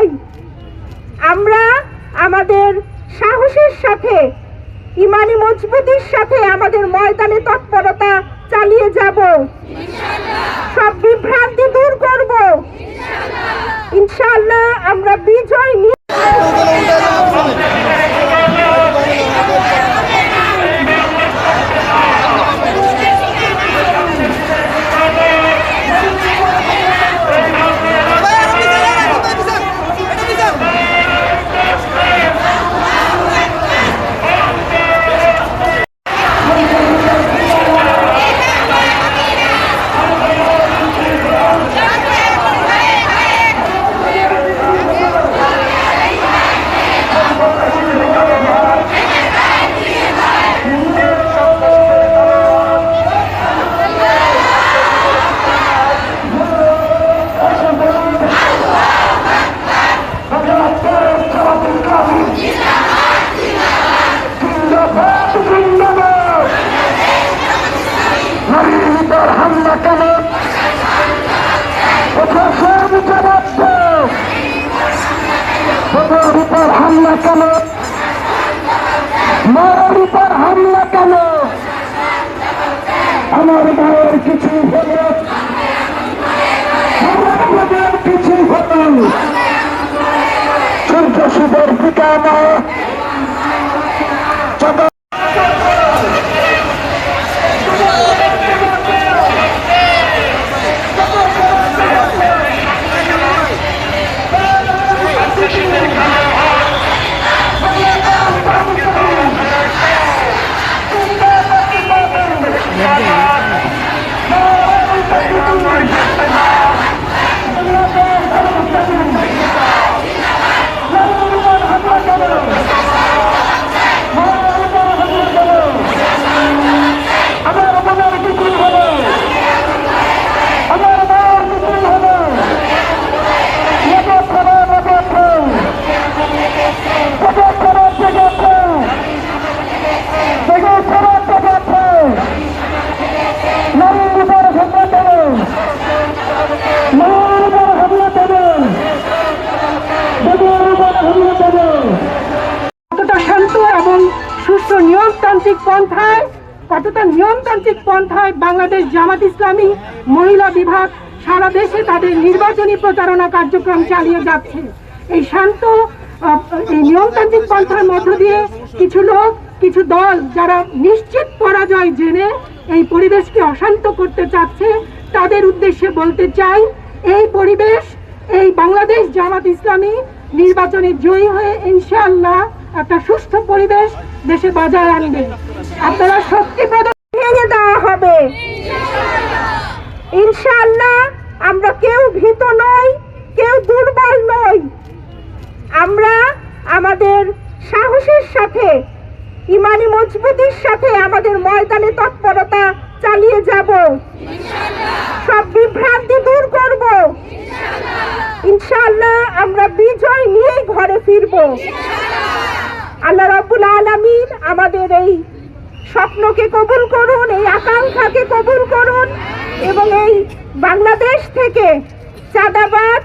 নই। আমরা আমাদের সাহসের সাথে, ইমানি মজবুতির সাথে আমাদের ময়দানে তৎপরতা চালিয়ে যাব। সব বিভ্রান্তি দূর করব ইনশাআল্লাহ। আমরা বিজয় নিয়ে হামলা কেন, মারার উপর হামলা কেন? আমার ভাইয়ের কিছু হলো, আমার ভাইয়ের কিছু হলো, সূর্য শুভের ঠিকানা কতটা নিয়মতান্ত্রিক পন্থায় বাংলাদেশ জামাত ইসলামী মহিলা বিভাগ সারা দেশে তাদের নির্বাচনী প্রচারণা কার্যক্রম চালিয়ে যাচ্ছে। এই শান্ত এই নিয়মতান্ত্রিক পন্থার মধ্য দিয়ে কিছু লোক, কিছু দল যারা নিশ্চিত পরাজয় জেনে এই পরিবেশকে অশান্ত করতে চাচ্ছে, তাদের উদ্দেশ্যে বলতে চাই, এই পরিবেশ, এই বাংলাদেশ জামাত ইসলামী নির্বাচনে জয়ী হয়ে ইনশাআল্লাহ একটা সুস্থ পরিবেশ দেশে বজায় আনবে। আপনারা শক্তি ভেঙে দেওয়া হবে ইনশাআল্লাহ। আমরা কেউ ভীত নই, কেউ দুর্বল নই। আমরা আমাদের সাহসের সাথে, ইমানি মজবুতির সাথে আমাদের ময়দানে তৎপরতা চালিয়ে যাব। সব বিভ্রান্তি দূর করব ইনশাআল্লাহ। আমরা বিজয় নিয়েই ঘরে ফিরব। আল্লাহ রাব্বুল আলামিন আমাদের এই স্বপ্নকে কবুল করুন, এই আকাঙ্ক্ষাকে কবুল করুন এবং এই বাংলাদেশ থেকে চাঁদাবাজ